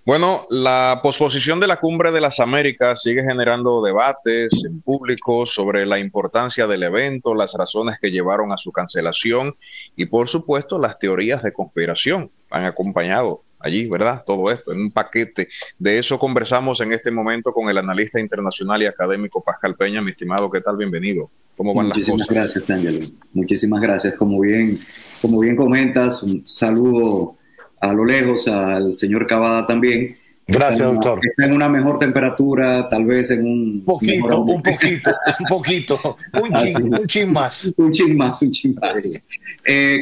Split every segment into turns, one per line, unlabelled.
Bueno, la posposición de la Cumbre de las Américas sigue generando debates en público sobre la importancia del evento, las razones que llevaron a su cancelación y, por supuesto, las teorías de conspiración han acompañado allí, ¿verdad? Todo esto en un paquete. De eso conversamos en este momento con el analista internacional y académico Pascal Peña. Mi estimado, ¿qué tal? Bienvenido. ¿Cómo van las
Muchísimas
cosas?
gracias, Ángelo. Muchísimas gracias. Como bien comentas, un saludo a lo lejos al señor Cavada también, que
Gracias, doctor.
está en una mejor temperatura, tal vez en un mejor
Poquito, un
ambiente.
poquito, un poquito,
Así
un
es.
chin más.
Un chin más, un chin más.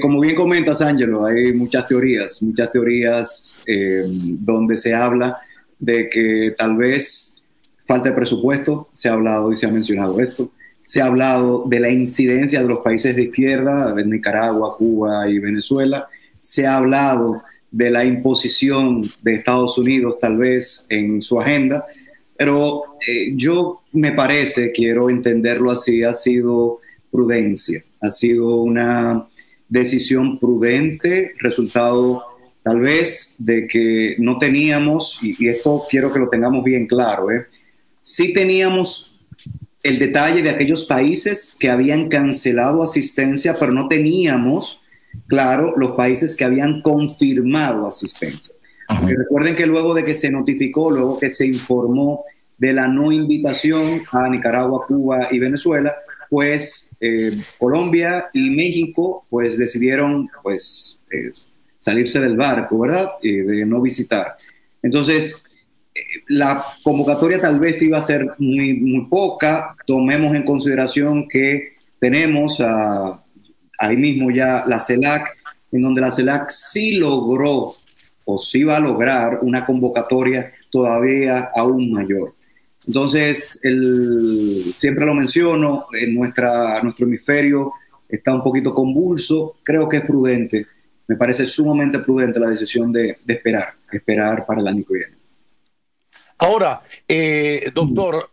Como bien comentas, Ángelo, hay muchas teorías donde se habla de que tal vez falta de presupuesto. Se ha hablado y se ha mencionado esto. Se ha hablado de la incidencia de los países de izquierda, de Nicaragua, Cuba y Venezuela. Se ha hablado de la imposición de Estados Unidos tal vez en su agenda, pero yo me parece, quiero entenderlo así, ha sido prudencia, ha sido una decisión prudente, resultado tal vez de que no teníamos, y esto quiero que lo tengamos bien claro, sí teníamos el detalle de aquellos países que habían cancelado asistencia, pero no teníamos, claro, los países que habían confirmado asistencia. Porque recuerden que luego de que se notificó, luego que se informó de la no invitación a Nicaragua, Cuba y Venezuela, pues Colombia y México pues decidieron pues salirse del barco, ¿verdad? De no visitar. Entonces, la convocatoria tal vez iba a ser muy poca. Tomemos en consideración que tenemos ahí mismo ya la CELAC, en donde la CELAC sí logró o sí va a lograr una convocatoria todavía aún mayor. Entonces, siempre lo menciono, nuestro hemisferio está un poquito convulso. Creo que es prudente, me parece sumamente prudente la decisión de esperar para el año que viene.
Ahora, doctor,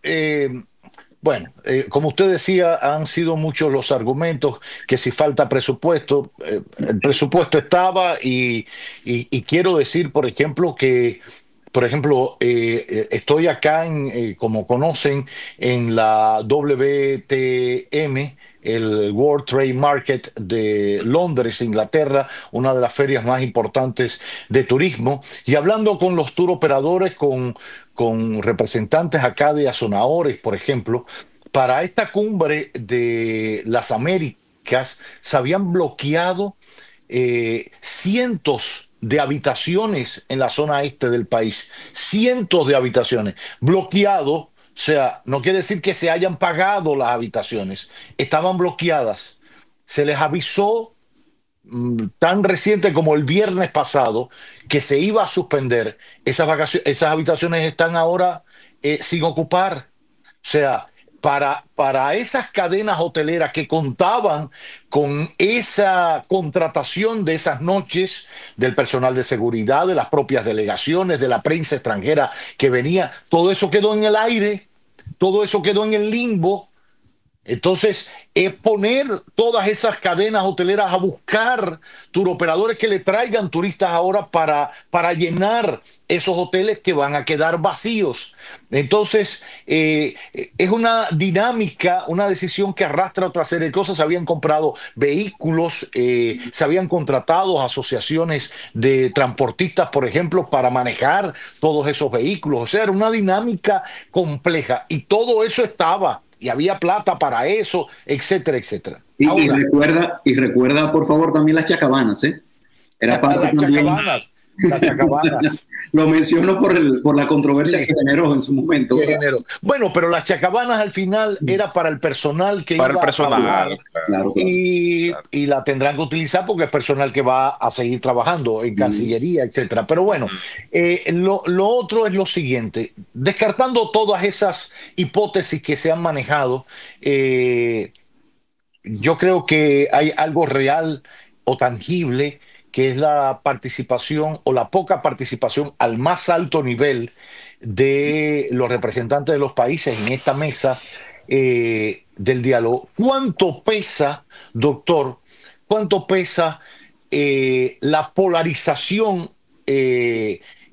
bueno, como usted decía, han sido muchos los argumentos que si falta presupuesto, el presupuesto estaba y quiero decir, por ejemplo, que, por ejemplo, estoy acá, como conocen, en la WTM, el World Trade Market de Londres, Inglaterra, una de las ferias más importantes de turismo, y hablando con los tour operadores, con representantes acá de Azonadores, por ejemplo, para esta cumbre de las Américas se habían bloqueado cientos de habitaciones en la zona este del país, cientos de habitaciones, bloqueado, o sea, no quiere decir que se hayan pagado las habitaciones, estaban bloqueadas, se les avisó tan reciente como el viernes pasado que se iba a suspender, esas habitaciones están ahora sin ocupar. O sea, para esas cadenas hoteleras que contaban con esa contratación de esas noches del personal de seguridad, de las propias delegaciones, de la prensa extranjera que venía, todo eso quedó en el aire, todo eso quedó en el limbo. Entonces, es poner todas esas cadenas hoteleras a buscar turoperadores que le traigan turistas ahora para llenar esos hoteles que van a quedar vacíos. Entonces, es una dinámica, una decisión que arrastra otra serie de cosas. Se habían comprado vehículos, se habían contratado asociaciones de transportistas, por ejemplo, para manejar todos esos vehículos. O sea, era una dinámica compleja y todo eso estaba y había plata para eso, etcétera, etcétera.
Y
Ahora,
recuerda, por favor, también las chacabanas, ¿eh? Era parte
las
también.
chacabanas, las chacabanas.
Lo menciono por la controversia
Sí,
que generó en su momento,
qué
¿verdad?
género. Bueno, pero las chacabanas al final era para el personal que
Para el
iba a
personal,
trabajar
Claro, claro.
claro.
y la tendrán que utilizar porque es personal que va a seguir trabajando en
Mm.
Cancillería, etcétera. Pero bueno, lo otro es lo siguiente, descartando todas esas hipótesis que se han manejado, yo creo que hay algo real o tangible que es la participación o la poca participación al más alto nivel de los representantes de los países en esta mesa del diálogo. ¿Cuánto pesa, doctor? ¿Cuánto pesa la polarización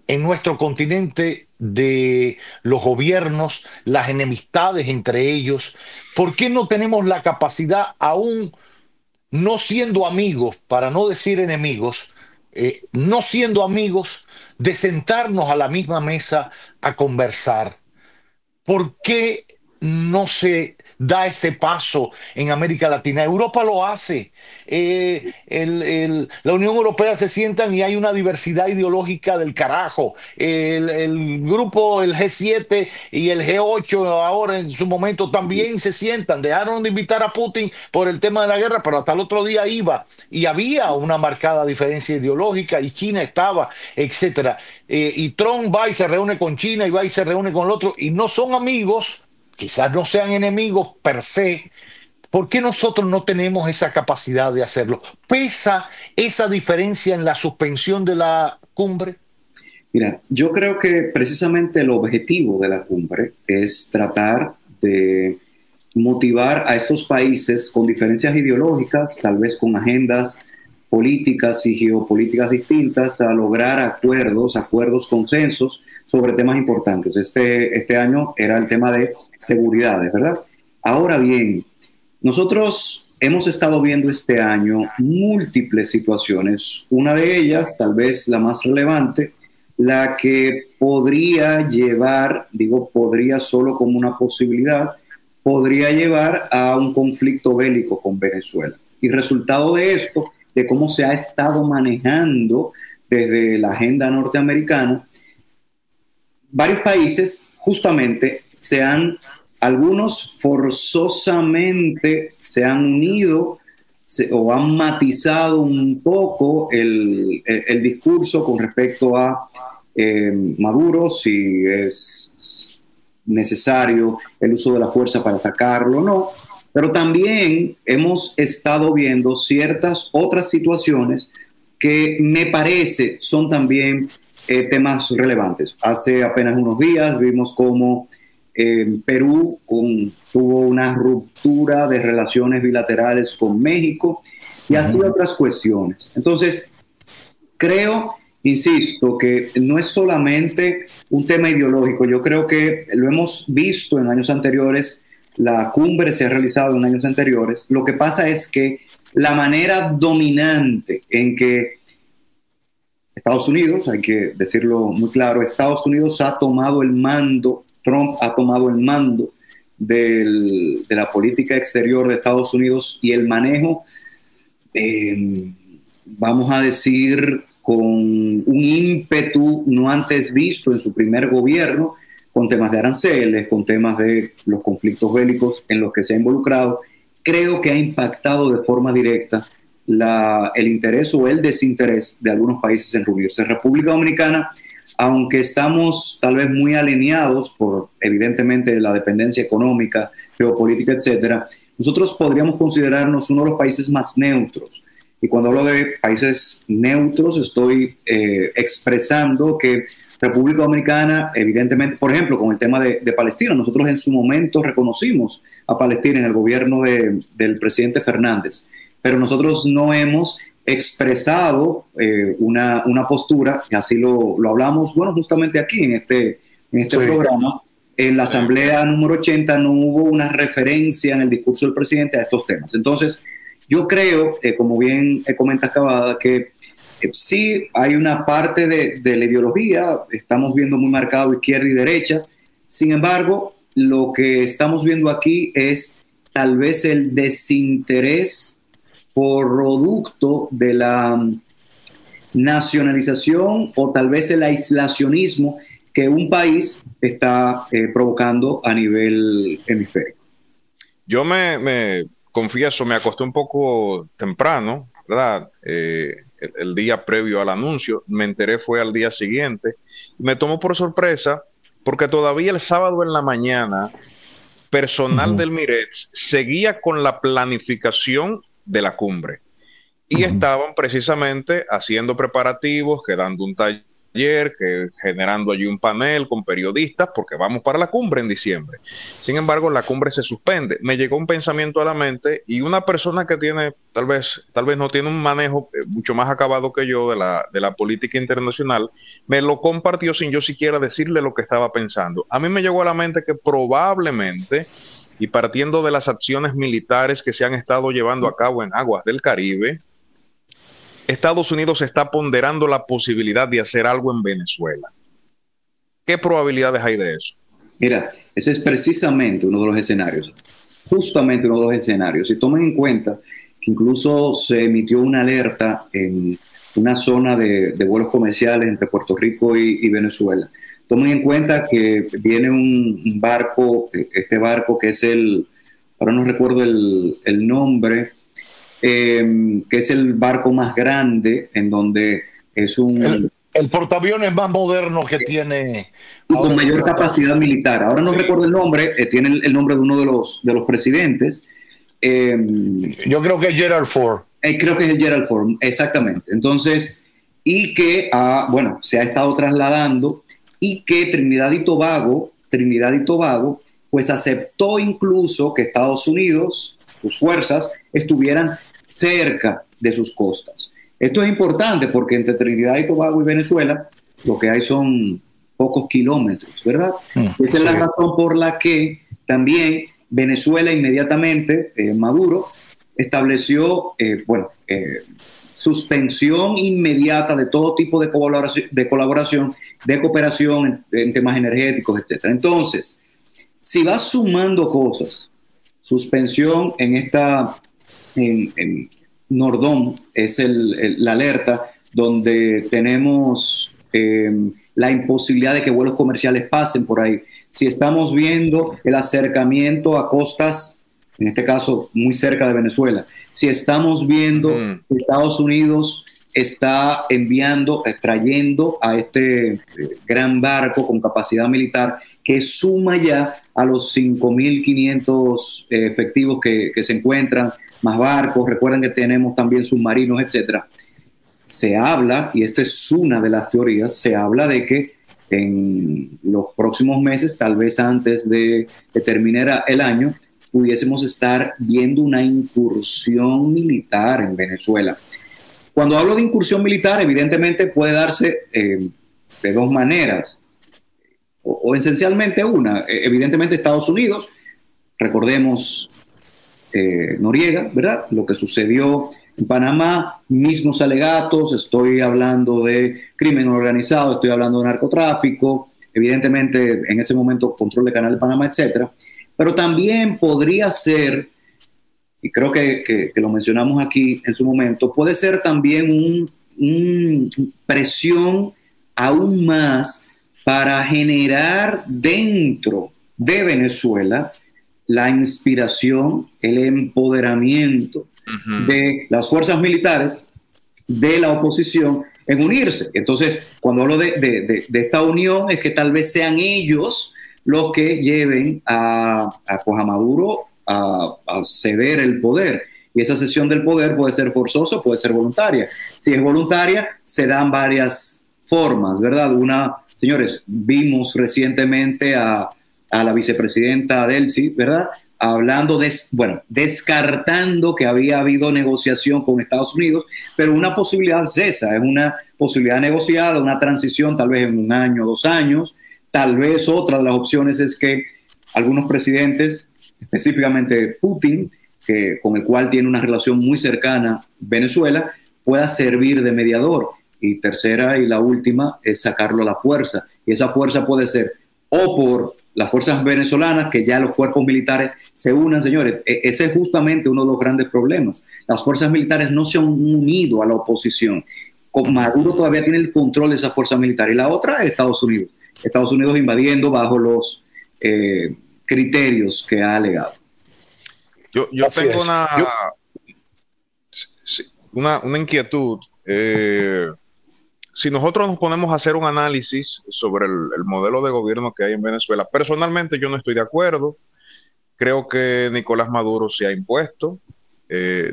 en nuestro continente de los gobiernos, las enemistades entre ellos? ¿Por qué no tenemos la capacidad, aún no siendo amigos, para no decir enemigos, no siendo amigos, de sentarnos a la misma mesa a conversar? ¿Por qué no se da ese paso en América Latina? Europa lo hace. La Unión Europea se sientan y hay una diversidad ideológica del carajo. El grupo, el G7 y el G8 ahora en su momento también se sientan. Dejaron de invitar a Putin por el tema de la guerra, pero hasta el otro día iba y había una marcada diferencia ideológica y China estaba, etcétera. Y Trump va y se reúne con China y va y se reúne con el otro y no son amigos, quizás no sean enemigos per se. ¿Por qué nosotros no tenemos esa capacidad de hacerlo? ¿Pesa esa diferencia en la suspensión de la cumbre?
Mira, yo creo que precisamente el objetivo de la cumbre es tratar de motivar a estos países con diferencias ideológicas, tal vez con agendas políticas y geopolíticas distintas, a lograr acuerdos, consensos sobre temas importantes. Este año era el tema de seguridad, ¿verdad? Ahora bien, nosotros hemos estado viendo este año múltiples situaciones. Una de ellas, tal vez la más relevante, la que podría llevar, digo podría solo como una posibilidad, podría llevar a un conflicto bélico con Venezuela. Y resultado de esto, de cómo se ha estado manejando desde la agenda norteamericana, varios países justamente algunos forzosamente se han unido o han matizado un poco el discurso con respecto a Maduro, si es necesario el uso de la fuerza para sacarlo o no. Pero también hemos estado viendo ciertas otras situaciones que me parece son también temas relevantes. Hace apenas unos días vimos cómo Perú tuvo una ruptura de relaciones bilaterales con México y así otras cuestiones. Entonces, creo, insisto, que no es solamente un tema ideológico. Yo creo que lo hemos visto en años anteriores. La cumbre se ha realizado en años anteriores. Lo que pasa es que la manera dominante en que Estados Unidos, hay que decirlo muy claro, Estados Unidos ha tomado el mando, Trump ha tomado el mando de la política exterior de Estados Unidos y el manejo, vamos a decir, con un ímpetu no antes visto en su primer gobierno, con temas de aranceles, con temas de los conflictos bélicos en los que se ha involucrado, creo que ha impactado de forma directa el interés o el desinterés de algunos países en reunirse. República Dominicana, aunque estamos tal vez muy alineados por evidentemente la dependencia económica, geopolítica, etcétera, nosotros podríamos considerarnos uno de los países más neutros. Y cuando hablo de países neutros, estoy expresando que República Dominicana, evidentemente, por ejemplo, con el tema de Palestina, nosotros en su momento reconocimos a Palestina en el gobierno del presidente Fernández, pero nosotros no hemos expresado una postura, y así lo hablamos, bueno, justamente aquí en este programa, en la Asamblea número 80 no hubo una referencia en el discurso del presidente a estos temas. Entonces, yo creo, como bien comentas, Cavada, que sí hay una parte de la ideología, estamos viendo muy marcado izquierda y derecha. Sin embargo, lo que estamos viendo aquí es tal vez el desinterés producto de la nacionalización o tal vez el aislacionismo que un país está provocando a nivel hemisférico.
Yo me confieso, me acosté un poco temprano, ¿verdad? El día previo al anuncio, me enteré fue al día siguiente, me tomó por sorpresa porque todavía el sábado en la mañana personal del MIREX seguía con la planificación de la cumbre y estaban precisamente haciendo preparativos, quedando un taller ayer, que generando allí un panel con periodistas, porque vamos para la cumbre en diciembre. Sin embargo, la cumbre se suspende. Me llegó un pensamiento a la mente y una persona que tiene, tal vez no tiene un manejo mucho más acabado que yo de la política internacional, me lo compartió sin yo siquiera decirle lo que estaba pensando. A mí me llegó a la mente que probablemente, y partiendo de las acciones militares que se han estado llevando a cabo en aguas del Caribe, Estados Unidos está ponderando la posibilidad de hacer algo en Venezuela. ¿Qué probabilidades hay de eso?
Mira, ese es precisamente uno de los escenarios, justamente uno de los escenarios. Si toman en cuenta que incluso se emitió una alerta en una zona de vuelos comerciales entre Puerto Rico y Venezuela. Tomen en cuenta que viene un barco, este barco que es ahora no recuerdo el nombre, que es el barco más grande, en donde es
el portaaviones más moderno que tiene.
Y con mayor capacidad militar. Ahora no recuerdo el nombre, tiene el nombre de uno de los presidentes.
Yo creo que es Gerald Ford.
Creo que es el Gerald Ford, exactamente. Entonces, y que, bueno, se ha estado trasladando, y que Trinidad y Tobago, pues aceptó incluso que Estados Unidos, sus fuerzas, estuvieran cerca de sus costas. Esto es importante porque entre Trinidad y Tobago y Venezuela lo que hay son pocos kilómetros, ¿verdad? Esa es la razón por la que también Venezuela inmediatamente, Maduro, estableció, suspensión inmediata de todo tipo de colaboración, de cooperación en temas energéticos, etc. Entonces, si vas sumando cosas, suspensión en Nordón es la alerta donde tenemos la imposibilidad de que vuelos comerciales pasen por ahí. Si estamos viendo el acercamiento a costas, en este caso muy cerca de Venezuela, si estamos viendo que Estados Unidos está trayendo a este gran barco con capacidad militar que suma ya a los 5.500 efectivos que se encuentran, más barcos, recuerden que tenemos también submarinos, etcétera. Se habla, y esta es una de las teorías, se habla de que en los próximos meses, tal vez antes de que termine el año, pudiésemos estar viendo una incursión militar en Venezuela. Cuando hablo de incursión militar, evidentemente puede darse de dos maneras, o esencialmente una. Evidentemente Estados Unidos, recordemos Noriega, ¿verdad? Lo que sucedió en Panamá, mismos alegatos, estoy hablando de crimen organizado, estoy hablando de narcotráfico, evidentemente en ese momento control de Canal de Panamá, etcétera. Pero también podría ser, y creo que lo mencionamos aquí en su momento, puede ser también una presión aún más para generar dentro de Venezuela la inspiración, el empoderamiento de las fuerzas militares, de la oposición, en unirse. Entonces, cuando hablo de esta unión, es que tal vez sean ellos los que lleven a Maduro a ceder el poder. Y esa cesión del poder puede ser forzosa, puede ser voluntaria. Si es voluntaria, se dan varias formas, ¿verdad? Señores, vimos recientemente a la vicepresidenta Delcy, ¿verdad? Hablando descartando que había habido negociación con Estados Unidos, pero una posibilidad es esa, es una posibilidad negociada, una transición tal vez en 1 año, 2 años. Tal vez otra de las opciones es que algunos presidentes, específicamente Putin, con el cual tiene una relación muy cercana Venezuela, pueda servir de mediador. Y tercera y la última es sacarlo a la fuerza. Y esa fuerza puede ser o por las fuerzas venezolanas, que ya los cuerpos militares se unan, señores. Ese es justamente uno de los grandes problemas. Las fuerzas militares no se han unido a la oposición. Maduro todavía tiene el control de esa fuerza militar. Y la otra es Estados Unidos. Estados Unidos invadiendo bajo los criterios que ha alegado.
Yo tengo una inquietud. Si nosotros nos ponemos a hacer un análisis sobre el modelo de gobierno que hay en Venezuela, personalmente yo no estoy de acuerdo. Creo que Nicolás Maduro se ha impuesto,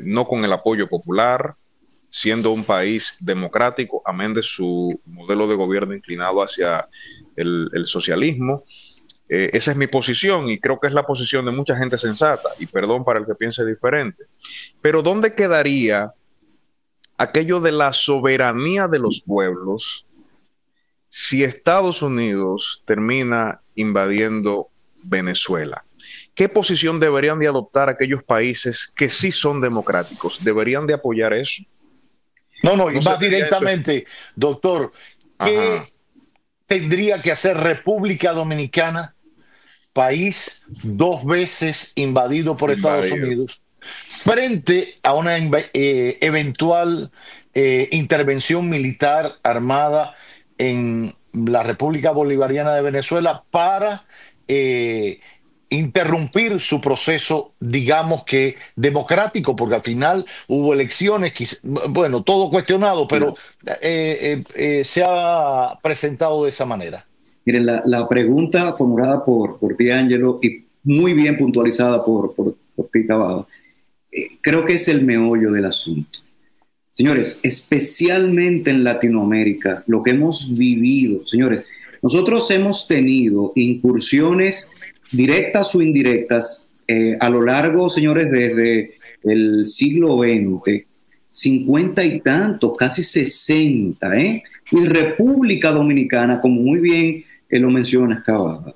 no con el apoyo popular, siendo un país democrático, amén de su modelo de gobierno inclinado hacia el socialismo. Esa es mi posición y creo que es la posición de mucha gente sensata, y perdón para el que piense diferente. Pero ¿dónde quedaría aquello de la soberanía de los pueblos si Estados Unidos termina invadiendo Venezuela? ¿Qué posición deberían de adoptar aquellos países que sí son democráticos? ¿Deberían de apoyar eso?
No, y
No
más
se vería eso.
directamente, doctor,
Ajá,
¿qué tendría que hacer República Dominicana, país 2 veces invadido por Estados
invadido.
Unidos, frente a una eventual intervención militar armada en la República Bolivariana de Venezuela para eh, interrumpir su proceso, digamos que democrático, porque al final hubo elecciones, bueno, todo cuestionado, pero se ha presentado de esa manera.
Miren, la pregunta formulada por ti, Ángelo, y muy bien puntualizada por ti, Cavada, creo que es el meollo del asunto. Señores, especialmente en Latinoamérica, lo que hemos vivido, señores, nosotros hemos tenido incursiones directas o indirectas a lo largo, señores, desde el siglo XX, 50 y tantos, casi 60, ¿eh? Y República Dominicana, como muy bien lo mencionas, Cavada,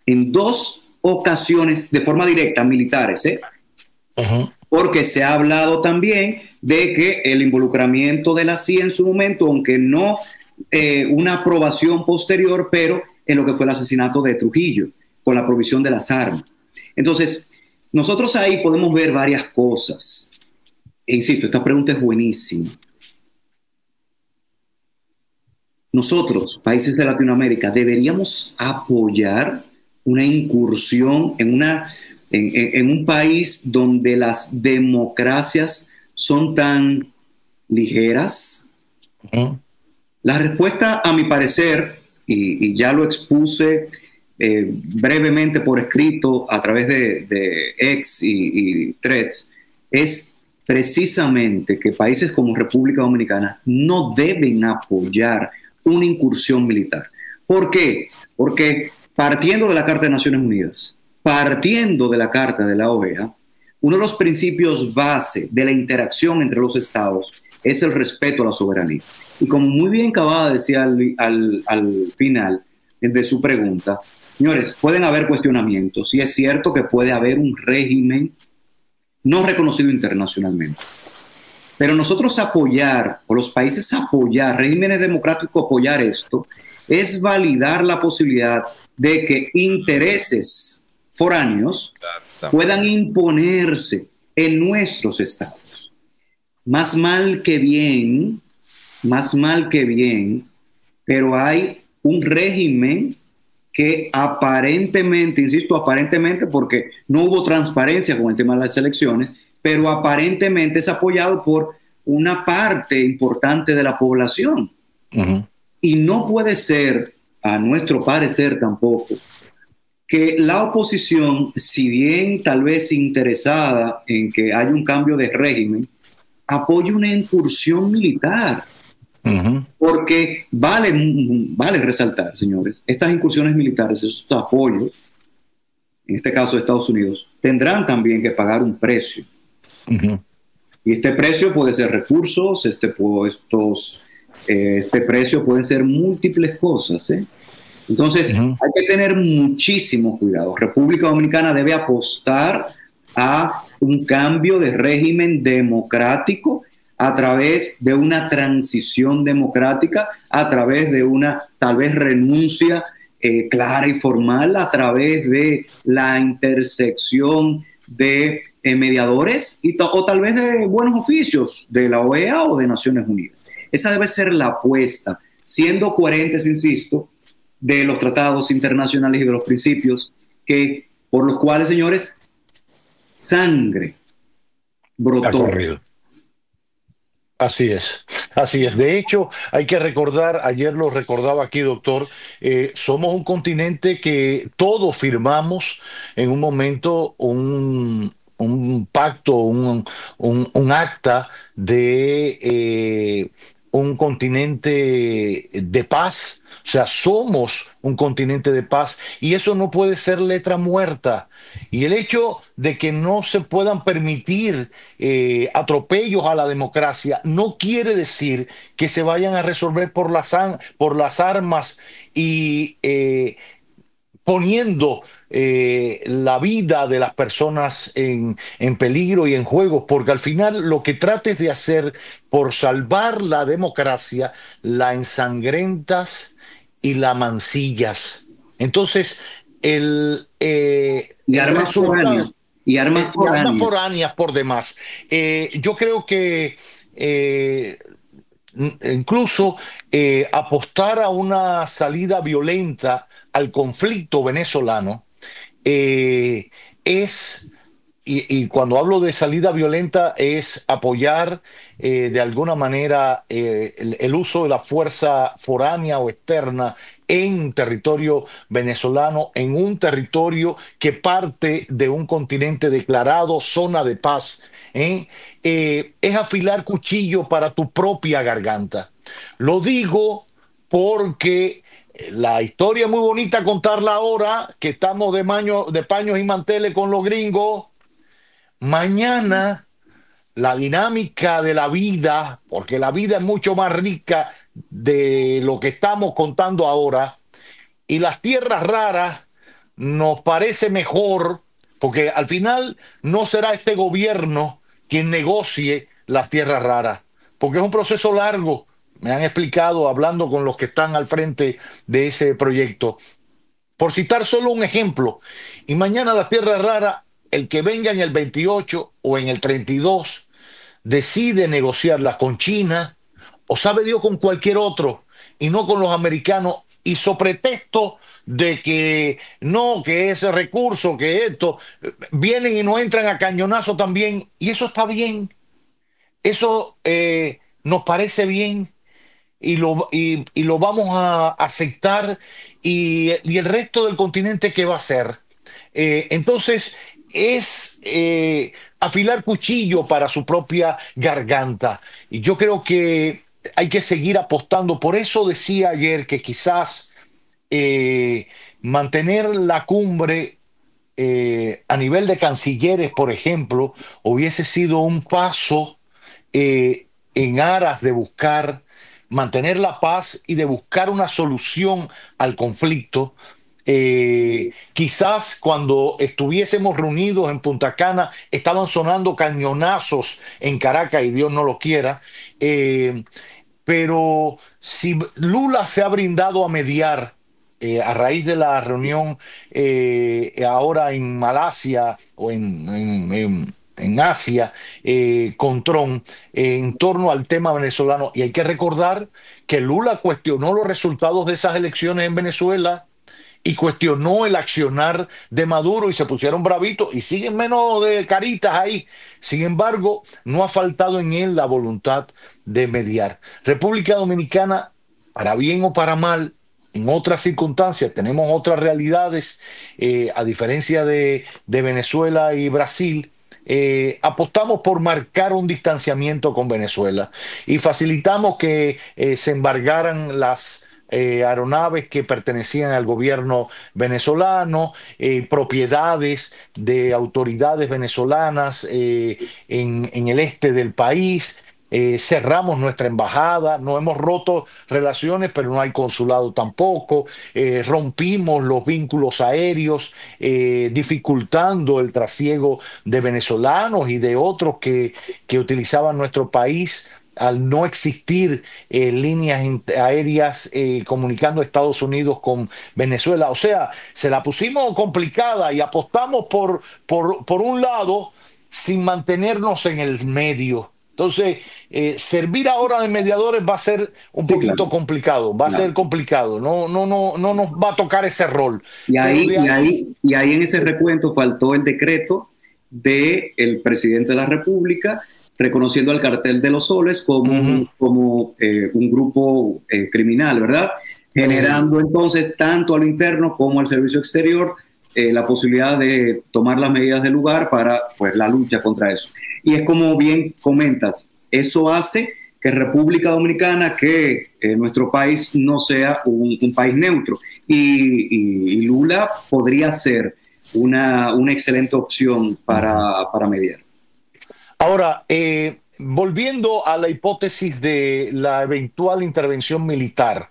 en 2 ocasiones de forma directa, militares, ¿eh?
Ujú.
Porque se ha hablado también de que el involucramiento de la CIA en su momento, aunque no una aprobación posterior, pero en lo que fue el asesinato de Trujillo, con la provisión de las armas. Entonces, nosotros ahí podemos ver varias cosas. E insisto, esta pregunta es buenísima. Nosotros, países de Latinoamérica, deberíamos apoyar una incursión en un país donde las democracias son tan ligeras. La respuesta, a mi parecer, y ya lo expuse brevemente por escrito a través de X y Threads, es precisamente que países como República Dominicana no deben apoyar una incursión militar. ¿Por qué? Porque partiendo de la Carta de Naciones Unidas, partiendo de la Carta de la OEA, uno de los principios base de la interacción entre los estados es el respeto a la soberanía. Y como muy bien Cavada decía al final de su pregunta, señores, pueden haber cuestionamientos y es cierto que puede haber un régimen no reconocido internacionalmente. Pero nosotros apoyar, o los países apoyar, regímenes democráticos apoyar esto, es validar la posibilidad de que intereses foráneos puedan imponerse en nuestros estados. Más mal que bien, pero hay un régimen que aparentemente, insisto, aparentemente porque no hubo transparencia con el tema de las elecciones, pero aparentemente es apoyado por una parte importante de la población. Uh-huh. Y no puede ser, a nuestro parecer tampoco, que la oposición, si bien tal vez interesada en que haya un cambio de régimen, apoye una incursión militar. Uh-huh. Porque vale resaltar, señores, estas incursiones militares, estos apoyos, en este caso de Estados Unidos, tendrán también que pagar un precio. Uh-huh. Y este precio puede ser recursos, este precio puede ser múltiples cosas, ¿eh? Entonces, uh-huh, hay que tener muchísimo cuidado. República Dominicana debe apostar a un cambio de régimen democrático a través de una transición democrática, a través de una tal vez renuncia clara y formal, a través de la intersección de mediadores o tal vez de buenos oficios de la OEA o de Naciones Unidas. Esa debe ser la apuesta, siendo coherentes, insisto, de los tratados internacionales y de los principios por los cuales, señores, sangre brotó.
Así es, así es. De hecho, hay que recordar, ayer lo recordaba aquí, doctor, somos un continente que todos firmamos en un momento un un pacto, un acta de un continente de paz. O sea, somos un continente de paz y eso no puede ser letra muerta. Y el hecho de que no se puedan permitir atropellos a la democracia no quiere decir que se vayan a resolver por las armas y poniendo la vida de las personas en peligro y en juego, porque al final lo que trates de hacer por salvar la democracia, la ensangrentas y la mancillas. Entonces,
y armas foráneas. Y armas
foráneas por demás. Yo creo que incluso apostar a una salida violenta al conflicto venezolano es, y cuando hablo de salida violenta, es apoyar de alguna manera el uso de la fuerza foránea o externa en territorio venezolano, en un territorio que parte de un continente declarado zona de paz. Es afilar cuchillo para tu propia garganta. Lo digo porque la historia es muy bonita contarla ahora, que estamos de paños y manteles con los gringos. Mañana la dinámica de la vida, porque la vida es mucho más rica de lo que estamos contando ahora, y las tierras raras nos parece mejor, porque al final no será este gobierno quien negocie las tierras raras, porque es un proceso largo. Me han explicado hablando con los que están al frente de ese proyecto. Por citar solo un ejemplo, y mañana las tierras raras, el que venga en el 28 o en el 32, decide negociarlas con China, o sabe Dios con cualquier otro, y no con los americanos, y sobre pretexto de que no, que ese recurso, que esto, vienen y no entran a cañonazo también, y eso está bien, eso nos parece bien, y lo vamos a aceptar, y el resto del continente, ¿qué va a hacer? Entonces, es afilar cuchillo para su propia garganta. Y yo creo que hay que seguir apostando. Por eso decía ayer que quizás mantener la cumbre a nivel de cancilleres, por ejemplo, hubiese sido un paso en aras de buscar mantener la paz y de buscar una solución al conflicto. Quizás cuando estuviésemos reunidos en Punta Cana estaban sonando cañonazos en Caracas y Dios no lo quiera, pero si Lula se ha brindado a mediar a raíz de la reunión ahora en Malasia o en Asia con Trump en torno al tema venezolano, y hay que recordar que Lula cuestionó los resultados de esas elecciones en Venezuela y cuestionó el accionar de Maduro y se pusieron bravitos y siguen menos de caritas ahí. Sin embargo, no ha faltado en él la voluntad de mediar. República Dominicana, para bien o para mal, en otras circunstancias, tenemos otras realidades, a diferencia de Venezuela y Brasil. Apostamos por marcar un distanciamiento con Venezuela y facilitamos que se embargaran las aeronaves que pertenecían al gobierno venezolano, propiedades de autoridades venezolanas en el este del país. Cerramos nuestra embajada, no hemos roto relaciones, pero no hay consulado tampoco. Rompimos los vínculos aéreos, dificultando el trasiego de venezolanos y de otros que utilizaban nuestro país al no existir líneas aéreas comunicando Estados Unidos con Venezuela. O sea, se la pusimos complicada y apostamos por un lado sin mantenernos en el medio. Entonces, servir ahora de mediadores va a ser un poquito complicado, va a ser complicado, no nos va a tocar ese rol.
Y ahí en ese recuento faltó el decreto del presidente de la República reconociendo al Cartel de los Soles como un grupo criminal, ¿verdad? Generando entonces tanto a lo interno como al servicio exterior la posibilidad de tomar las medidas del lugar para pues, la lucha contra eso. Y es como bien comentas, eso hace que República Dominicana, que nuestro país no sea un país neutro. Y Lula podría ser una excelente opción para mediar.
Ahora, volviendo a la hipótesis de la eventual intervención militar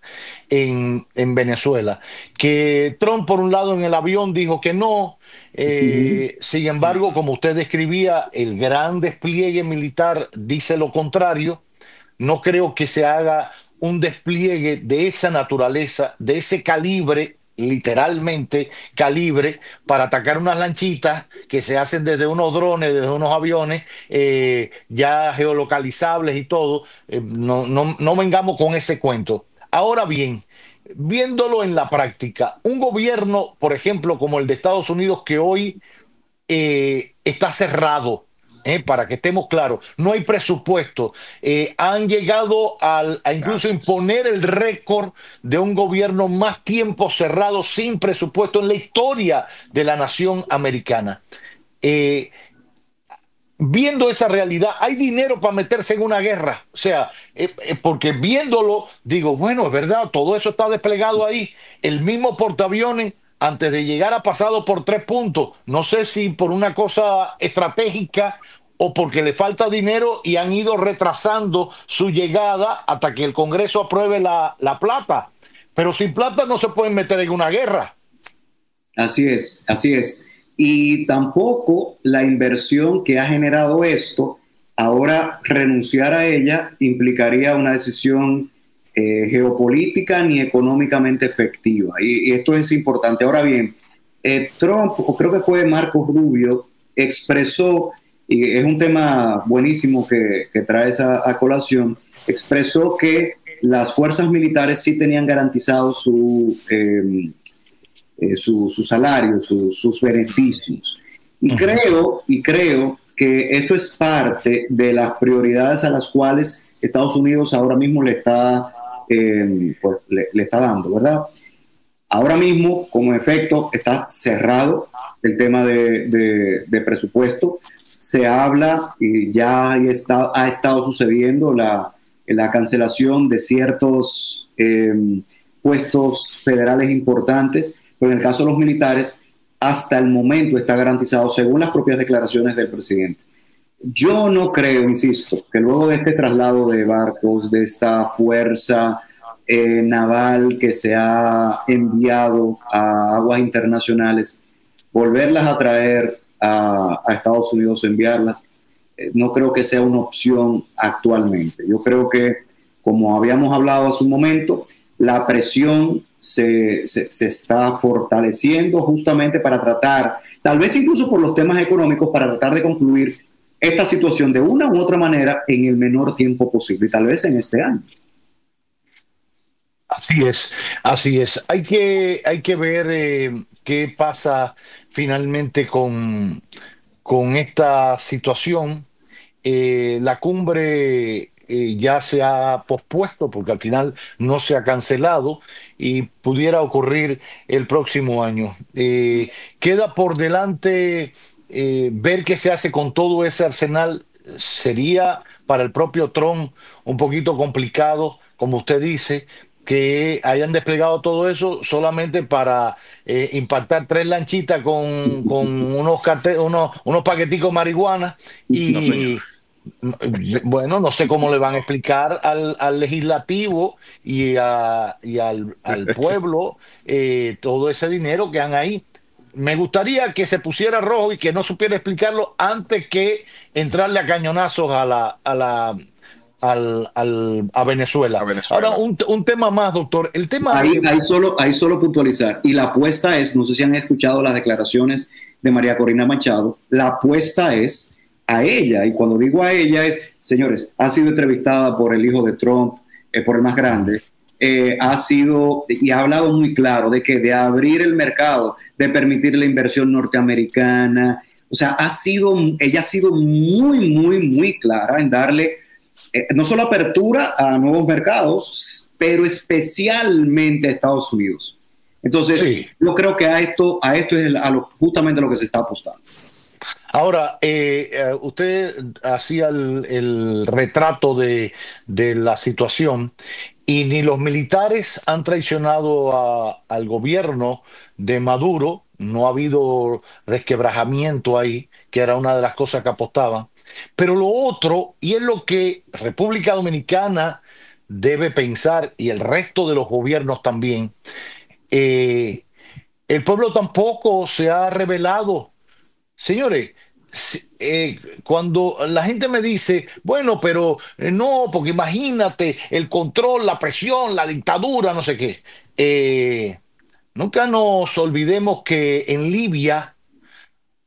en Venezuela, que Trump, por un lado, en el avión dijo que no. Sin embargo, como usted describía, el gran despliegue militar dice lo contrario. No creo que se haga un despliegue de esa naturaleza, de ese calibre, literalmente calibre, para atacar unas lanchitas que se hacen desde unos drones, desde unos aviones ya geolocalizables y todo. No vengamos con ese cuento. Ahora bien, viéndolo en la práctica, un gobierno, por ejemplo, como el de Estados Unidos, que hoy está cerrado. Para que estemos claros, no hay presupuesto. Han llegado a incluso imponer el récord de un gobierno más tiempo cerrado sin presupuesto en la historia de la nación americana. Viendo esa realidad, hay dinero para meterse en una guerra. O sea, porque viéndolo, digo, bueno, es verdad, todo eso está desplegado ahí. El mismo portaaviones, antes de llegar, ha pasado por 3 puntos. No sé si por una cosa estratégica o porque le falta dinero y han ido retrasando su llegada hasta que el Congreso apruebe la plata. Pero sin plata no se pueden meter en una guerra.
Así es, así es. Y tampoco la inversión que ha generado esto, ahora renunciar a ella implicaría una decisión geopolítica ni económicamente efectiva. Y esto es importante. Ahora bien, Trump, o creo que fue Marco Rubio, expresó, y es un tema buenísimo que traes a colación, expresó que las fuerzas militares sí tenían garantizado su salario, sus beneficios. Y creo que eso es parte de las prioridades a las cuales Estados Unidos ahora mismo le está dando, ¿verdad? Ahora mismo, como efecto, está cerrado el tema de presupuesto. Se habla y ya ha estado sucediendo la cancelación de ciertos puestos federales importantes, pero en el caso de los militares, hasta el momento está garantizado según las propias declaraciones del presidente. Yo no creo, insisto, que luego de este traslado de barcos, de esta fuerza naval que se ha enviado a aguas internacionales, volverlas a traer a Estados Unidos, enviarlas, no creo que sea una opción actualmente. Yo creo que, como habíamos hablado hace un momento, la presión se está fortaleciendo justamente para tratar, tal vez incluso por los temas económicos, para tratar de concluir esta situación de una u otra manera en el menor tiempo posible, y tal vez en este año.
Así es, así es. Hay que ver qué pasa finalmente con esta situación. La cumbre ya se ha pospuesto porque al final no se ha cancelado y pudiera ocurrir el próximo año. Queda por delante ver qué se hace con todo ese arsenal. Sería para el propio Trump un poquito complicado, como usted dice, que hayan desplegado todo eso solamente para impactar 3 lanchitas con unos paqueticos de marihuana y bueno, no sé cómo le van a explicar al legislativo y al pueblo todo ese dinero que han ahí. Me gustaría que se pusiera rojo y que no supiera explicarlo antes que entrarle a cañonazos a Venezuela. Ahora, un tema más, doctor. El tema
ahí solo puntualizar. Y la apuesta es, no sé si han escuchado las declaraciones de María Corina Machado, la apuesta es a ella. Y cuando digo a ella es, señores, ha sido entrevistada por el hijo de Trump, por el más grande, ha sido y ha hablado muy claro de que de abrir el mercado, de permitir la inversión norteamericana. O sea, ella ha sido muy, muy, muy clara en darle no solo apertura a nuevos mercados, pero especialmente a Estados Unidos. Entonces,
Sí.
yo creo que a esto es justamente lo que se está apostando.
Ahora, usted hacía el retrato de la situación y ni los militares han traicionado al gobierno de Maduro, no ha habido resquebrajamiento ahí, que era una de las cosas que apostaban. Pero lo otro, y es lo que República Dominicana debe pensar y el resto de los gobiernos también, el pueblo tampoco se ha rebelado. Señores, cuando la gente me dice, bueno, pero no, porque imagínate el control, la presión, la dictadura, no sé qué. Nunca nos olvidemos que en Libia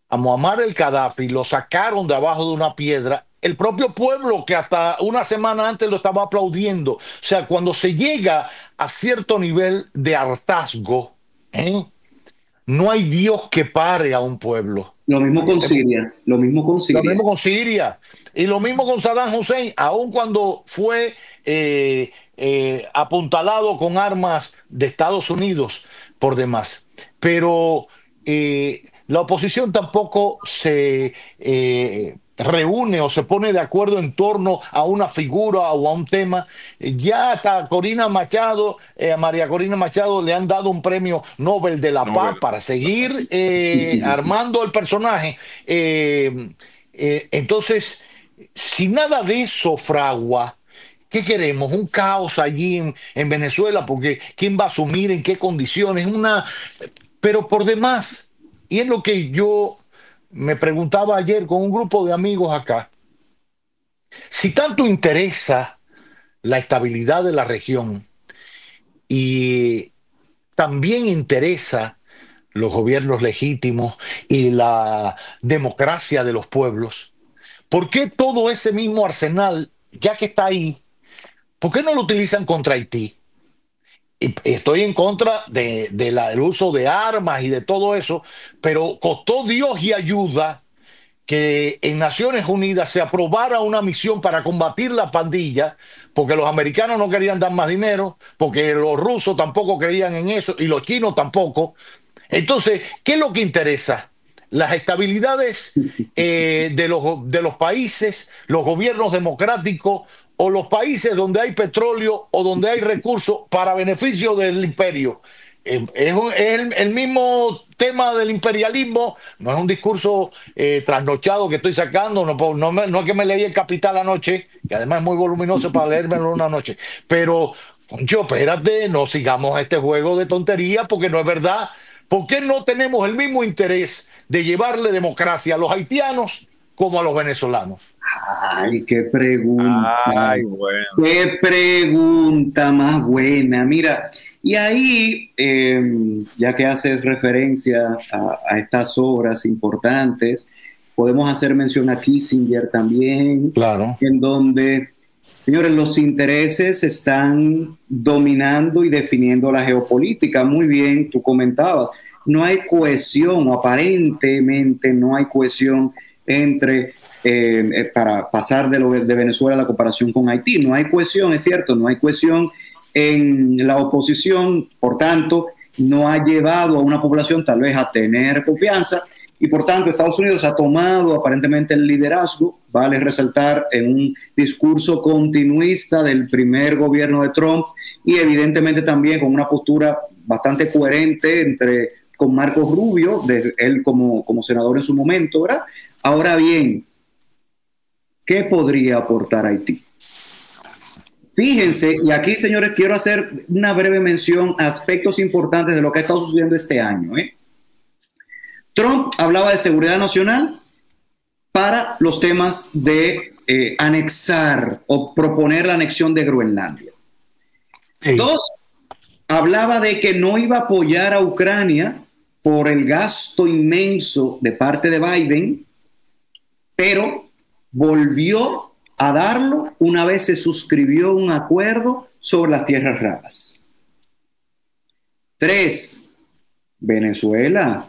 a Muammar el Gaddafi lo sacaron de abajo de una piedra. El propio pueblo que hasta una semana antes lo estaba aplaudiendo. O sea, cuando se llega a cierto nivel de hartazgo, ¿eh? No hay Dios que pare a un pueblo.
Lo mismo con Siria, lo mismo con
Lo
Siria.
mismo con Siria y lo mismo con Saddam Hussein, aun cuando fue apuntalado con armas de Estados Unidos por demás. Pero la oposición tampoco se reúne o se pone de acuerdo en torno a una figura o a un tema. Ya hasta Corina Machado, María Corina Machado le han dado un premio Nobel de la Paz para seguir armando el personaje. Entonces, si nada de eso fragua, ¿qué queremos? Un caos allí en Venezuela, porque ¿quién va a asumir en qué condiciones? Pero por demás, y es lo que yo me preguntaba ayer con un grupo de amigos acá, si tanto interesa la estabilidad de la región y también interesa los gobiernos legítimos y la democracia de los pueblos, ¿por qué todo ese mismo arsenal, ya que está ahí, por qué no lo utilizan contra Haití? Y estoy en contra del uso de armas y de todo eso, pero costó Dios y ayuda que en Naciones Unidas se aprobara una misión para combatir la pandilla, porque los americanos no querían dar más dinero, porque los rusos tampoco creían en eso y los chinos tampoco. Entonces, ¿qué es lo que interesa? Las estabilidades de los países, los gobiernos democráticos o los países donde hay petróleo o donde hay recursos para beneficio del imperio. Es el mismo tema del imperialismo, no es un discurso trasnochado que estoy sacando, no es que me leí El Capital anoche, que además es muy voluminoso para leérmelo una noche, pero yo, espérate, no sigamos este juego de tonterías porque no es verdad. ¿Por qué no tenemos el mismo interés de llevarle democracia a los haitianos como a los venezolanos?
Ay, qué pregunta.
Ay, bueno.
Qué pregunta más buena. Mira, y ahí, ya que haces referencia a estas obras importantes, podemos hacer mención a Kissinger también,
claro,
en donde, señores, los intereses están dominando y definiendo la geopolítica. Muy bien, tú comentabas, no hay cohesión, o aparentemente no hay cohesión entre, para pasar de Venezuela a la comparación con Haití. No hay cohesión, es cierto, no hay cohesión en la oposición, por tanto, no ha llevado a una población tal vez a tener confianza y por tanto Estados Unidos ha tomado aparentemente el liderazgo, vale resaltar, en un discurso continuista del primer gobierno de Trump y evidentemente también con una postura bastante coherente con Marco Rubio, él como senador en su momento, ¿verdad? Ahora bien, ¿qué podría aportar Haití? Fíjense, y aquí, señores, quiero hacer una breve mención a aspectos importantes de lo que ha estado sucediendo este año. Trump hablaba de seguridad nacional para los temas de anexar o proponer la anexión de Groenlandia. Sí. 2, hablaba de que no iba a apoyar a Ucrania por el gasto inmenso de parte de Biden, pero volvió a darlo una vez se suscribió un acuerdo sobre las tierras raras. 3, Venezuela.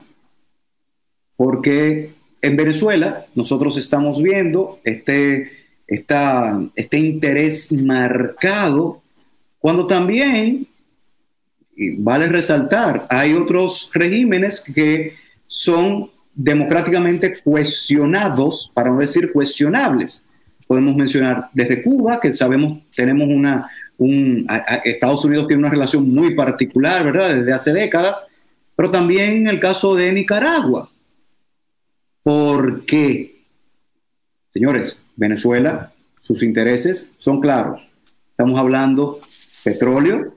Porque en Venezuela nosotros estamos viendo este interés marcado, cuando también Y vale resaltar, hay otros regímenes que son democráticamente cuestionados, para no decir cuestionables. Podemos mencionar desde Cuba, que sabemos tenemos Estados Unidos tiene una relación muy particular, ¿verdad? Desde hace décadas, pero también el caso de Nicaragua. ¿Por qué? Señores, Venezuela, sus intereses son claros. Estamos hablando petróleo.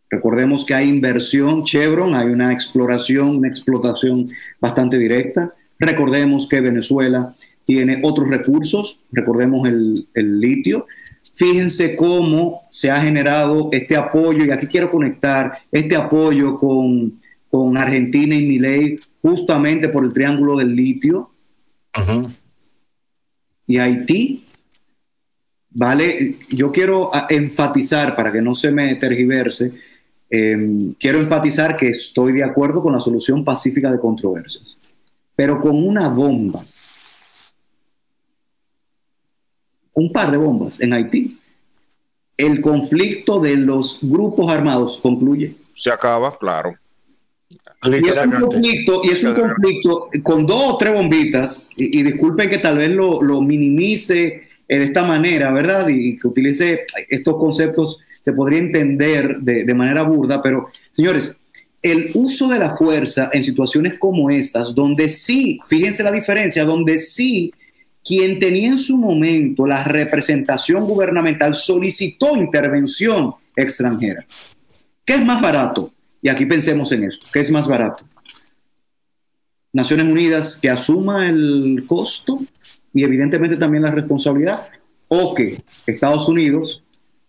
Recordemos que hay inversión, Chevron, hay una exploración, una explotación bastante directa. Recordemos que Venezuela tiene otros recursos, recordemos el litio. Fíjense cómo se ha generado este apoyo, y aquí quiero conectar este apoyo con Argentina y Milei, justamente por el triángulo del litio.
Uh-huh.
Y Haití, ¿vale? Yo quiero enfatizar, para que no se me tergiverse, quiero enfatizar que estoy de acuerdo con la solución pacífica de controversias, pero con una bomba, un par de bombas en Haití, el conflicto de los grupos armados concluye.
Se acaba, claro.
Y es un conflicto con 2 o 3 bombitas, y disculpen que tal vez lo minimice de esta manera, ¿verdad? Y que utilice estos conceptos, se podría entender de manera burda, pero señores, el uso de la fuerza en situaciones como estas, donde sí, fíjense la diferencia, donde sí quien tenía en su momento la representación gubernamental solicitó intervención extranjera. ¿Qué es más barato? Y aquí pensemos en esto. ¿Qué es más barato? Naciones Unidas que asuma el costo y evidentemente también la responsabilidad, o que Estados Unidos,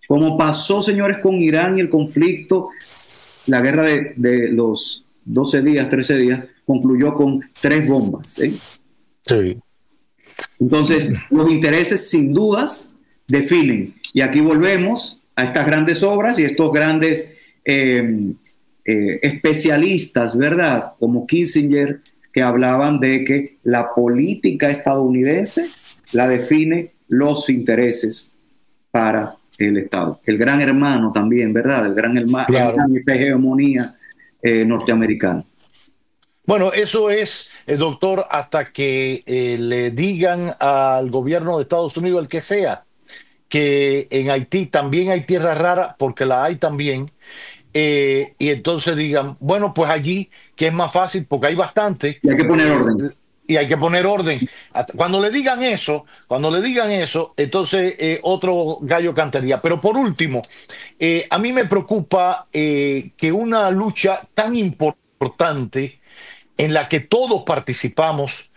como pasó, señores, con Irán y el conflicto, la guerra de los 12 días, 13 días, concluyó con 3 bombas.
Sí.
Entonces, los intereses sin dudas definen. Y aquí volvemos a estas grandes obras y estos grandes especialistas, ¿verdad? Como Kissinger, que hablaban de que la política estadounidense la define los intereses para el Estado. El gran hermano también, ¿verdad? El gran hermano, claro. Esta hegemonía norteamericana.
Bueno, eso es, doctor, hasta que le digan al gobierno de Estados Unidos, el que sea, que en Haití también hay tierra rara, porque la hay también, y entonces digan, bueno, pues allí, que es más fácil, porque hay bastante.
Y hay que poner orden.
Y hay que poner orden. Cuando le digan eso, entonces otro gallo cantaría. Pero por último, a mí me preocupa que una lucha tan importante en la que todos participamos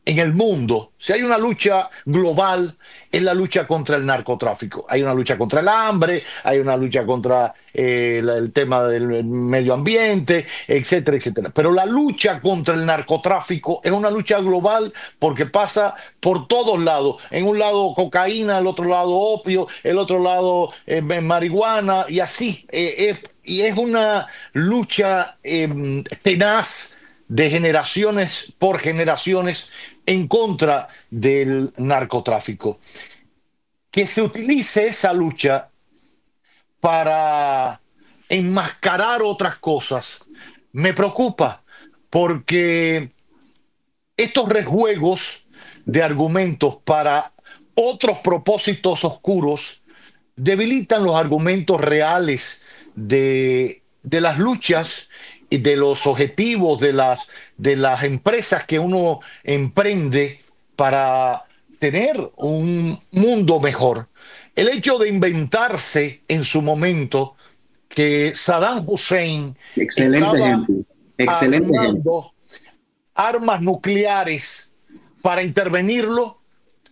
en el mundo, si hay una lucha global, es la lucha contra el narcotráfico. Hay una lucha contra el hambre, hay una lucha contra el tema del medio ambiente, etcétera, etcétera. Pero la lucha contra el narcotráfico es una lucha global porque pasa por todos lados. En un lado cocaína, el otro lado opio, el otro lado marihuana, y así. Y es una lucha tenaz de generaciones por generaciones en contra del narcotráfico. Que se utilice esa lucha para enmascarar otras cosas me preocupa, porque estos rejuegos de argumentos para otros propósitos oscuros debilitan los argumentos reales de las luchas y de los objetivos de las empresas que uno emprende para tener un mundo mejor. El hecho de inventarse en su momento que Saddam Hussein armando armas nucleares para intervenirlo,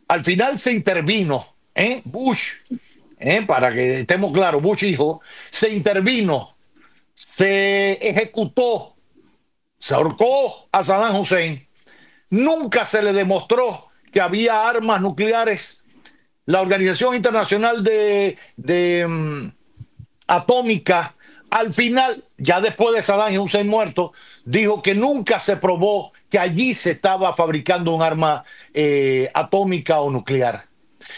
al final se intervino, Bush, para que estemos claros, Bush hijo, se intervino, se ejecutó, se ahorcó a Saddam Hussein. Nunca se le demostró que había armas nucleares. La Organización Internacional Atómica, al final, ya después de Saddam Hussein muerto, dijo que nunca se probó que allí se estaba fabricando un arma atómica o nuclear.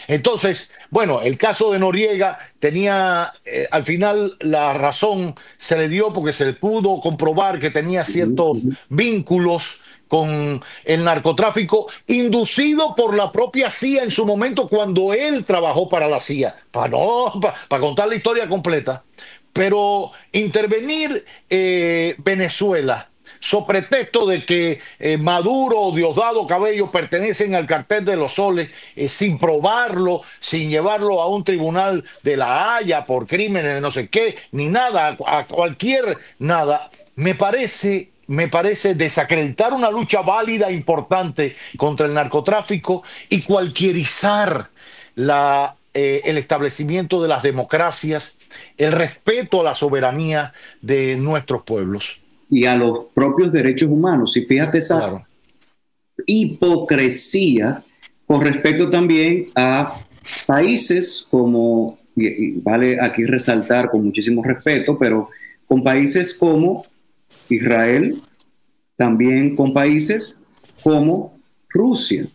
Entonces, bueno, el caso de Noriega tenía, al final la razón se le dio porque se le pudo comprobar que tenía
Ujú,
ciertos
ujú.
vínculos con el narcotráfico, inducido por la propia CIA en su momento cuando él trabajó para la CIA, para no, para contar la historia completa. Pero intervenir Venezuela, so pretexto de que Maduro o Diosdado Cabello pertenecen al cartel de los soles, sin probarlo, sin llevarlo a un tribunal de La Haya por crímenes de no sé qué, ni nada, a cualquier nada, me parece desacreditar una lucha válida, importante contra el narcotráfico y cualquierizar el establecimiento de las democracias, el respeto a la soberanía de nuestros pueblos.
Y a los propios derechos humanos. Y fíjate esa
Claro.
hipocresía con respecto también a países como, y vale aquí resaltar con muchísimo respeto, pero con países como Israel, también con países como Rusia,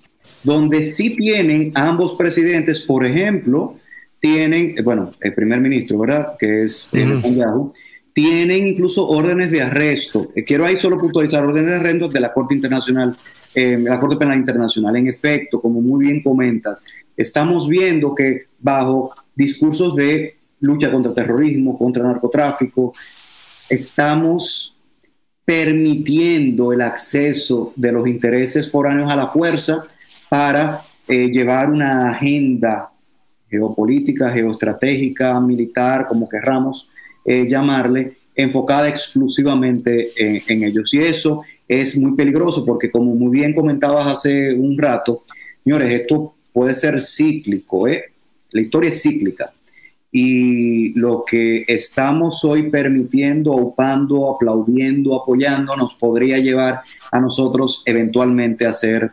donde sí tienen ambos presidentes, por ejemplo, tienen, bueno, el primer ministro, ¿verdad? Que es Netanyahu, tienen incluso órdenes de arresto. Quiero ahí solo puntualizar órdenes de arresto de la Corte Internacional, la Corte Penal Internacional. En efecto, como muy bien comentas, estamos viendo que bajo discursos de lucha contra terrorismo, contra narcotráfico, estamos permitiendo el acceso de los intereses foráneos a la fuerza para llevar una agenda geopolítica, geoestratégica, militar, como querramos llamarle, enfocada exclusivamente en ellos. Y eso es muy peligroso porque, como muy bien comentabas hace un rato, señores, esto puede ser cíclico, ¿eh? La historia es cíclica. Y lo que estamos hoy permitiendo, upando, aplaudiendo, apoyando, nos podría llevar a nosotros eventualmente a ser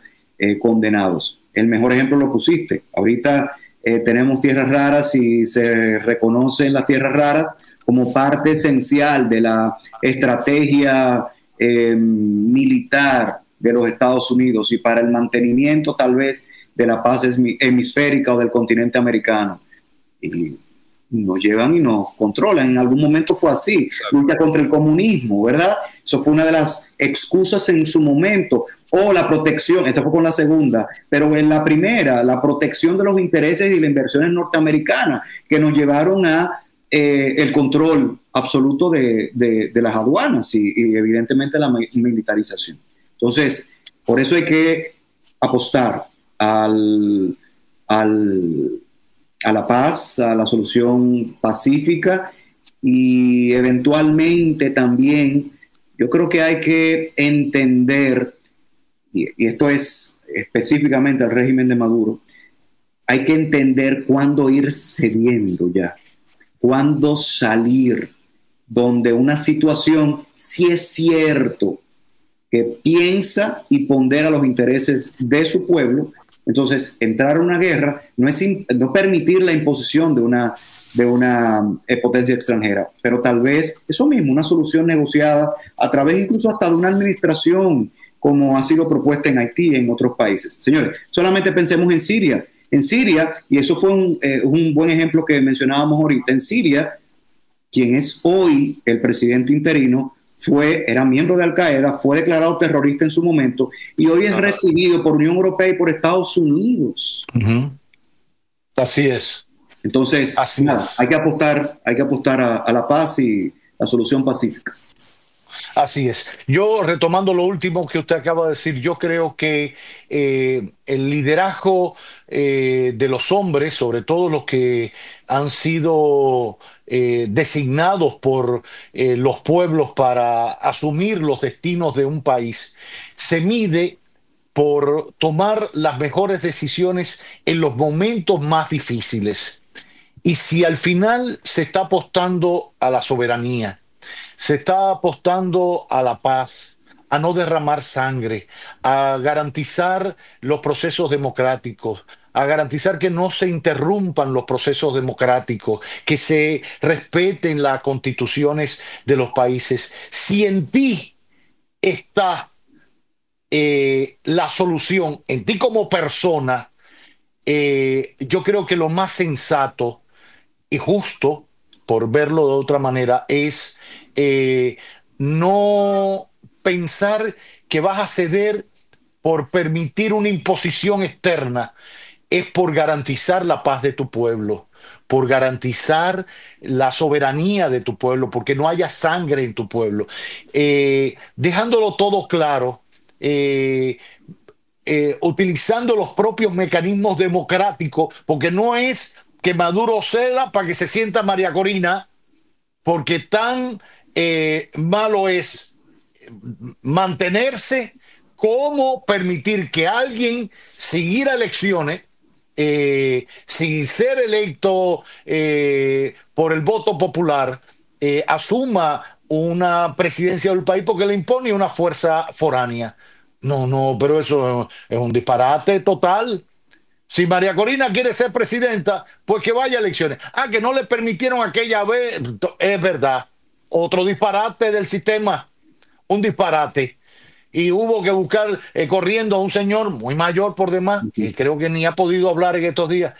condenados. El mejor ejemplo lo pusiste. Ahorita tenemos tierras raras y se reconocen las tierras raras como parte esencial de la estrategia militar de los Estados Unidos y para el mantenimiento tal vez de la paz hemisférica o del continente americano. Y nos llevan y nos controlan. En algún momento fue así. Lucha contra el comunismo, ¿verdad? Eso fue una de las excusas en su momento. O la protección, esa fue con la segunda, pero en la primera, la protección de los intereses y las inversiones norteamericanas que nos llevaron a el control absoluto de las aduanas y evidentemente la militarización. Entonces, por eso hay que apostar a la paz, a la solución pacífica y eventualmente también yo creo que hay que entender, y esto es específicamente al régimen de Maduro, hay que entender cuándo ir cediendo ya, cuándo salir, donde una situación sí es cierto que piensa y pondera los intereses de su pueblo. Entonces, entrar a una guerra no es no permitir la imposición de una potencia extranjera, pero tal vez eso mismo, una solución negociada a través incluso hasta de una administración como ha sido propuesta en Haití y en otros países. Señores, solamente pensemos en Siria. En Siria, y eso fue un buen ejemplo que mencionábamos ahorita, en Siria, quien es hoy el presidente interino, era miembro de Al-Qaeda, fue declarado terrorista en su momento y hoy es recibido por Unión Europea y por Estados Unidos.
Así es.
Entonces, hay que apostar a la paz y la solución pacífica.
Así es. Yo, retomando lo último que usted acaba de decir, yo creo que el liderazgo de los hombres, sobre todo los que han sido designados por los pueblos para asumir los destinos de un país, se mide por tomar las mejores decisiones en los momentos más difíciles. Y si al final se está apostando a la soberanía, se está apostando a la paz, a no derramar sangre, a garantizar los procesos democráticos, a garantizar que no se interrumpan los procesos democráticos, que se respeten las constituciones de los países. Si en ti está la solución, en ti como persona, yo creo que lo más sensato y justo, por verlo de otra manera, es no pensar que vas a ceder por permitir una imposición externa. Es por garantizar la paz de tu pueblo, por garantizar la soberanía de tu pueblo, porque no haya sangre en tu pueblo. Dejándolo todo claro, utilizando los propios mecanismos democráticos, porque no es que Maduro ceda para que se sienta María Corina, porque tan malo es mantenerse como permitir que alguien siguiera elecciones sin ser electo por el voto popular, asuma una presidencia del país porque le impone una fuerza foránea. No, no, pero eso es un disparate total. Si María Corina quiere ser presidenta, pues que vaya a elecciones. Ah, que no le permitieron aquella vez, es verdad. Otro disparate del sistema, un disparate. Y hubo que buscar corriendo a un señor muy mayor por demás, que creo que ni ha podido hablar en estos días.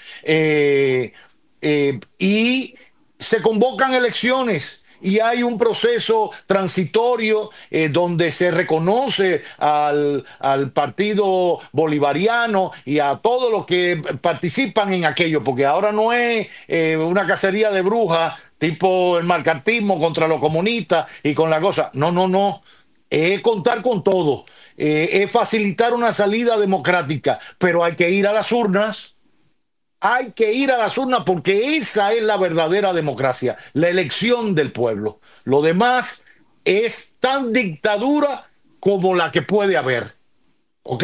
Y se convocan elecciones y hay un proceso transitorio donde se reconoce al partido bolivariano y a todos los que participan en aquello, porque ahora no es una cacería de brujas tipo el marcantismo contra los comunistas y con la cosa. No, no, no. Es contar con todo, es facilitar una salida democrática, pero hay que ir a las urnas. Hay que ir a las urnas porque esa es la verdadera democracia, la elección del pueblo. Lo demás es tan dictadura como la que puede haber. ¿Ok?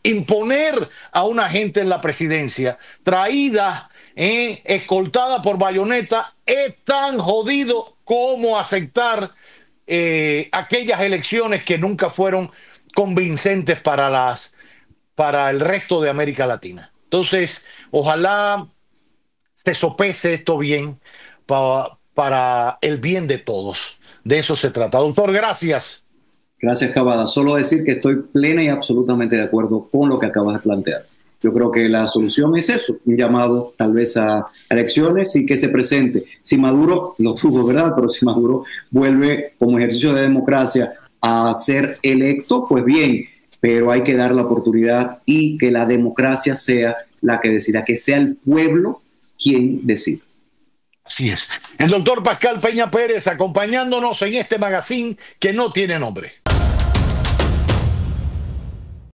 Imponer a una gente en la presidencia, traída, escoltada por bayoneta, es tan jodido como aceptar aquellas elecciones que nunca fueron convincentes para el resto de América Latina. Entonces, ojalá se sopese esto bien para el bien de todos. De eso se trata. Doctor, gracias.
Gracias, Cavada. Solo decir que estoy plena y absolutamente de acuerdo con lo que acabas de plantear. Yo creo que la solución es eso, un llamado tal vez a elecciones y que se presente. Si Maduro, lo dudo, ¿verdad? Pero si Maduro vuelve como ejercicio de democracia a ser electo, pues bien, pero hay que dar la oportunidad y que la democracia sea la que decida, que sea el pueblo quien decida.
Así es. El doctor Pascal Peña Pérez acompañándonos en este magazine que no tiene nombre.